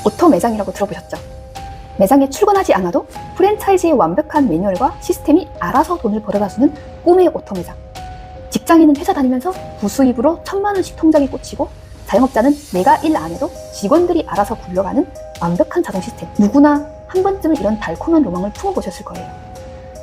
오토 매장이라고 들어보셨죠? 매장에 출근하지 않아도 프랜차이즈의 완벽한 매뉴얼과 시스템이 알아서 돈을 벌어다주는 꿈의 오토 매장. 직장인은 회사 다니면서 부수입으로 1000만원씩 통장에 꽂히고, 자영업자는 내가 일 안 해도 직원들이 알아서 굴러가는 완벽한 자동 시스템. 누구나 한 번쯤은 이런 달콤한 로망을 품어보셨을 거예요.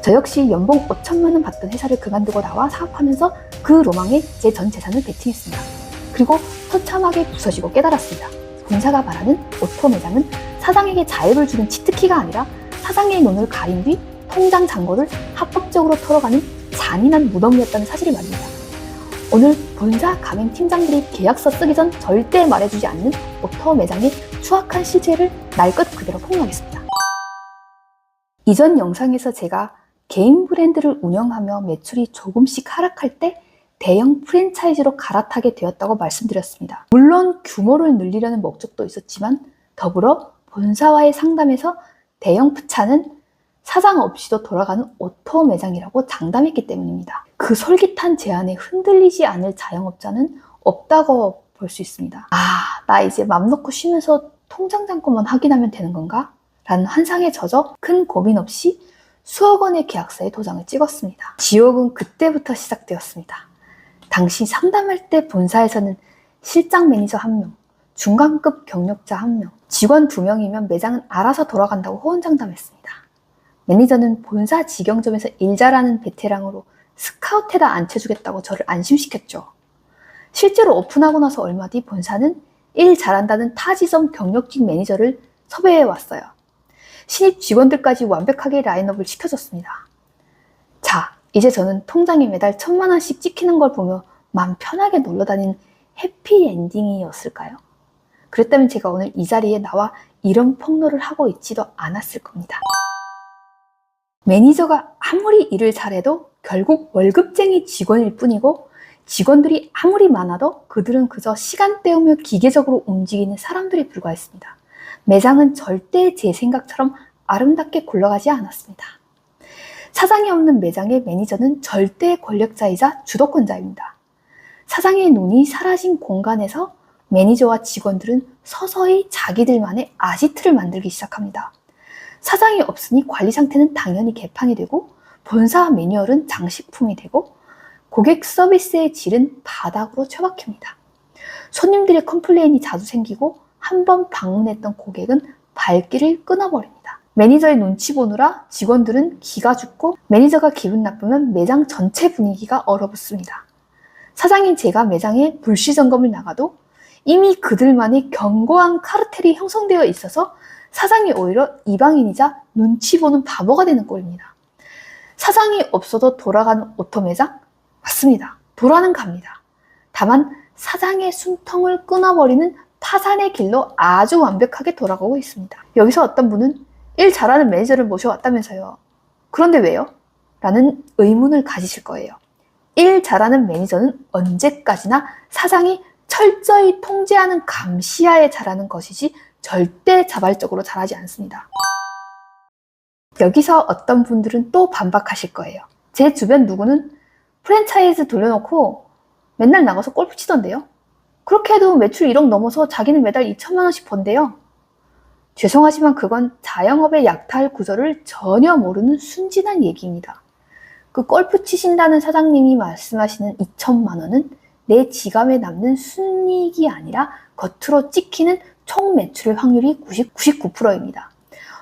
저 역시 연봉 5천만원 받던 회사를 그만두고 나와 사업하면서 그 로망에 제 전 재산을 베팅했습니다. 그리고 처참하게 부서지고 깨달았습니다. 본사가 말하는 오토 매장은 사장에게 자유를 주는 치트키가 아니라 사장의 눈을 가린 뒤 통장 잔고를 합법적으로 털어가는 잔인한 무덤이었다는 사실을 말입니다. 오늘 본사 가맹팀장들이 계약서 쓰기 전 절대 말해주지 않는 오토 매장의 추악한 실체를 날 것 그대로 폭로하겠습니다. 이전 영상에서 제가 개인 브랜드를 운영하며 매출이 조금씩 하락할 때 대형 프랜차이즈로 갈아타게 되었다고 말씀드렸습니다. 물론 규모를 늘리려는 목적도 있었지만 더불어 본사와의 상담에서 대형 푸차는 사장 없이도 돌아가는 오토 매장이라고 장담했기 때문입니다. 그 솔깃한 제안에 흔들리지 않을 자영업자는 없다고 볼 수 있습니다. 나 이제 맘 놓고 쉬면서 통장 잔고만 확인하면 되는 건가? 라는 환상에 젖어 큰 고민 없이 수억 원의 계약서에 도장을 찍었습니다. 지옥은 그때부터 시작되었습니다. 당시 상담할 때 본사에서는 실장 매니저 1명, 중간급 경력자 1명, 직원 2명이면 매장은 알아서 돌아간다고 호언장담했습니다. 매니저는 본사 직영점에서 일 잘하는 베테랑으로 스카우트에다 앉혀주겠다고 저를 안심시켰죠. 실제로 오픈하고 나서 얼마 뒤 본사는 일 잘한다는 타지점 경력직 매니저를 섭외해왔어요. 신입 직원들까지 완벽하게 라인업을 시켜줬습니다. 자, 이제 저는 통장에 매달 1000만원씩 찍히는 걸 보며 마음 편하게 놀러다니는 해피엔딩이었을까요? 그랬다면 제가 오늘 이 자리에 나와 이런 폭로를 하고 있지도 않았을 겁니다. 매니저가 아무리 일을 잘해도 결국 월급쟁이 직원일 뿐이고, 직원들이 아무리 많아도 그들은 그저 시간 때우며 기계적으로 움직이는 사람들에 불과했습니다. 매장은 절대 제 생각처럼 아름답게 굴러가지 않았습니다. 사장이 없는 매장의 매니저는 절대 권력자이자 주도권자입니다. 사장의 눈이 사라진 공간에서 매니저와 직원들은 서서히 자기들만의 아지트를 만들기 시작합니다. 사장이 없으니 관리 상태는 당연히 개판이 되고, 본사 매뉴얼은 장식품이 되고, 고객 서비스의 질은 바닥으로 처박힙니다. 손님들의 컴플레인이 자주 생기고, 한번 방문했던 고객은 발길을 끊어버립니다. 매니저의 눈치 보느라 직원들은 기가 죽고, 매니저가 기분 나쁘면 매장 전체 분위기가 얼어붙습니다. 사장인 제가 매장에 불시 점검을 나가도 이미 그들만의 견고한 카르텔이 형성되어 있어서 사장이 오히려 이방인이자 눈치 보는 바보가 되는 꼴입니다. 사장이 없어도 돌아가는 오토 매장? 맞습니다. 돌아는 갑니다. 다만 사장의 숨통을 끊어버리는 파산의 길로 아주 완벽하게 돌아가고 있습니다. 여기서 어떤 분은 일 잘하는 매니저를 모셔왔다면서요. 그런데 왜요? 라는 의문을 가지실 거예요. 일 잘하는 매니저는 언제까지나 사장이 철저히 통제하는 감시하에 잘하는 것이지 절대 자발적으로 잘하지 않습니다. 여기서 어떤 분들은 또 반박하실 거예요. 제 주변 누구는 프랜차이즈 돌려놓고 맨날 나가서 골프 치던데요? 그렇게 해도 매출 1억 넘어서 자기는 매달 2천만원씩 번대요. 죄송하지만 그건 자영업의 약탈 구조를 전혀 모르는 순진한 얘기입니다. 그 골프 치신다는 사장님이 말씀하시는 2천만원은 내 지갑에 남는 순이익이 아니라 겉으로 찍히는 총 매출의 확률이 99%입니다.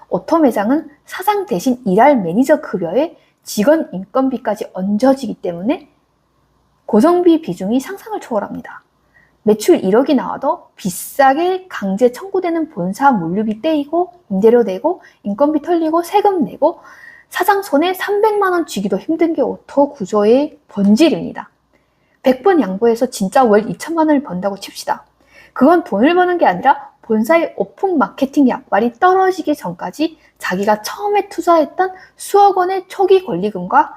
오토 매장은 사장 대신 일할 매니저 급여에 직원 인건비까지 얹어지기 때문에 고정비 비중이 상상을 초월합니다. 매출 1억이 나와도 비싸게 강제 청구되는 본사 물류비 떼이고, 임대료 내고, 인건비 털리고, 세금 내고, 사장 손에 300만원 쥐기도 힘든 게 오토 구조의 본질입니다. 100번 양보해서 진짜 월 2천만원을 번다고 칩시다. 그건 돈을 버는 게 아니라 본사의 오픈 마케팅 약발이 떨어지기 전까지 자기가 처음에 투자했던 수억 원의 초기 권리금과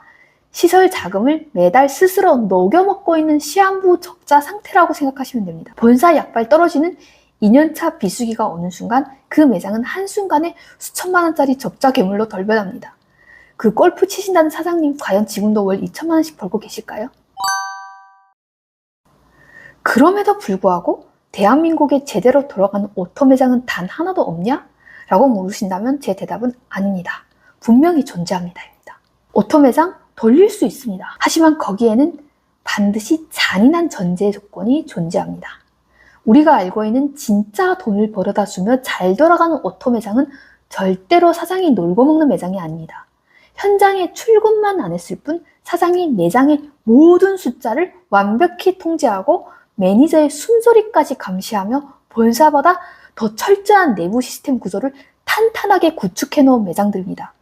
시설 자금을 매달 스스로 녹여먹고 있는 시한부 적자 상태라고 생각하시면 됩니다. 본사 약발 떨어지는 2년차 비수기가 오는 순간 그 매장은 한순간에 수천만 원짜리 적자 괴물로 덜변합니다. 그 골프 치신다는 사장님 과연 지금도 월 2천만 원씩 벌고 계실까요? 그럼에도 불구하고 대한민국에 제대로 돌아가는 오토 매장은 단 하나도 없냐? 라고 물으신다면 제 대답은 아닙니다. 분명히 존재합니다. 오토 매장 돌릴 수 있습니다. 하지만 거기에는 반드시 잔인한 전제 조건이 존재합니다. 우리가 알고 있는 진짜 돈을 벌어다 주며 잘 돌아가는 오토 매장은 절대로 사장이 놀고 먹는 매장이 아닙니다. 현장에 출근만 안 했을 뿐 사장이 매장의 모든 숫자를 완벽히 통제하고 매니저의 숨소리까지 감시하며 본사보다 더 철저한 내부 시스템 구조를 탄탄하게 구축해 놓은 매장들입니다.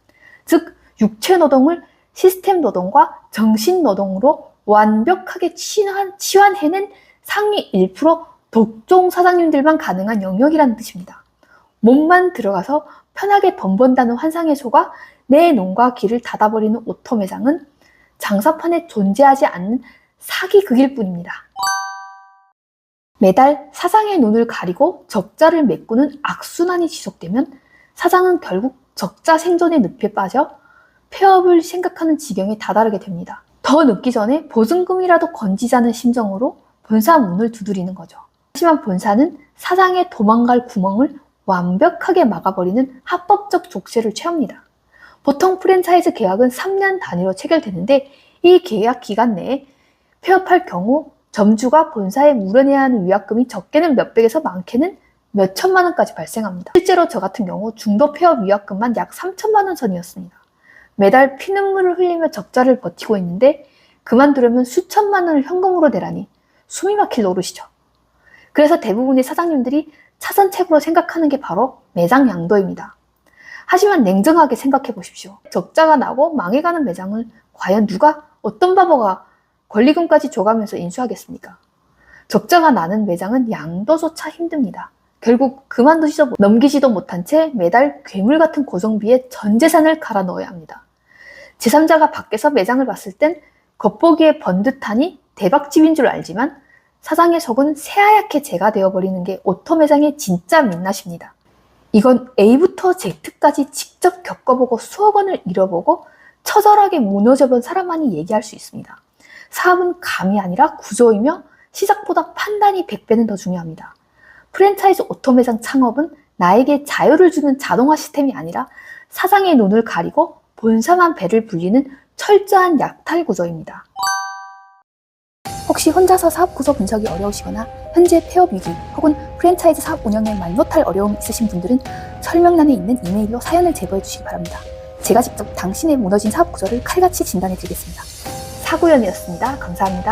즉, 육체 노동을 시스템 노동과 정신 노동으로 완벽하게 치환해낸 상위 1% 독종 사장님들만 가능한 영역이라는 뜻입니다. 몸만 들어가서 편하게 돈 번다는 환상에 속아 내 눈과 귀를 닫아버리는 오토 매장은 장사판에 존재하지 않는 사기극일 뿐입니다. 매달 사장의 눈을 가리고 적자를 메꾸는 악순환이 지속되면 사장은 결국 적자 생존의 늪에 빠져 폐업을 생각하는 지경에 다다르게 됩니다. 더 늦기 전에 보증금이라도 건지자는 심정으로 본사 문을 두드리는 거죠. 하지만 본사는 사장의 도망갈 구멍을 완벽하게 막아버리는 합법적 족쇄를 취합니다. 보통 프랜차이즈 계약은 3년 단위로 체결되는데 이 계약 기간 내에 폐업할 경우 점주가 본사에 물어내야 하는 위약금이 적게는 몇백에서 많게는 몇천만 원까지 발생합니다. 실제로 저 같은 경우 중도 폐업 위약금만 약 3천만 원 선이었습니다. 매달 피눈물을 흘리며 적자를 버티고 있는데 그만두려면 수천만 원을 현금으로 내라니 숨이 막힐 노릇이죠. 그래서 대부분의 사장님들이 차선책으로 생각하는 게 바로 매장 양도입니다. 하지만 냉정하게 생각해 보십시오. 적자가 나고 망해가는 매장을 과연 누가, 어떤 바보가 권리금까지 줘가면서 인수하겠습니까? 적자가 나는 매장은 양도조차 힘듭니다. 결국 그만두지도 넘기지도 못한 채 매달 괴물 같은 고정비에 전 재산을 갈아 넣어야 합니다. 제3자가 밖에서 매장을 봤을 땐 겉보기에 번듯하니 대박집인 줄 알지만 사장의 속은 새하얗게 재가 되어버리는 게 오토 매장의 진짜 민낯입니다. 이건 A부터 Z까지 직접 겪어보고 수억 원을 잃어보고 처절하게 무너져본 사람만이 얘기할 수 있습니다. 사업은 감이 아니라 구조이며 시작보다 판단이 100배는 더 중요합니다. 프랜차이즈 오토 매장 창업은 나에게 자유를 주는 자동화 시스템이 아니라 사장의 눈을 가리고 본사만 배를 불리는 철저한 약탈 구조입니다. 혹시 혼자서 사업 구조 분석이 어려우시거나 현재 폐업 위기 혹은 프랜차이즈 사업 운영에 말 못할 어려움 있으신 분들은 설명란에 있는 이메일로 사연을 제보해 주시기 바랍니다. 제가 직접 당신의 무너진 사업 구조를 칼같이 진단해 드리겠습니다. 사구연이었습니다. 감사합니다.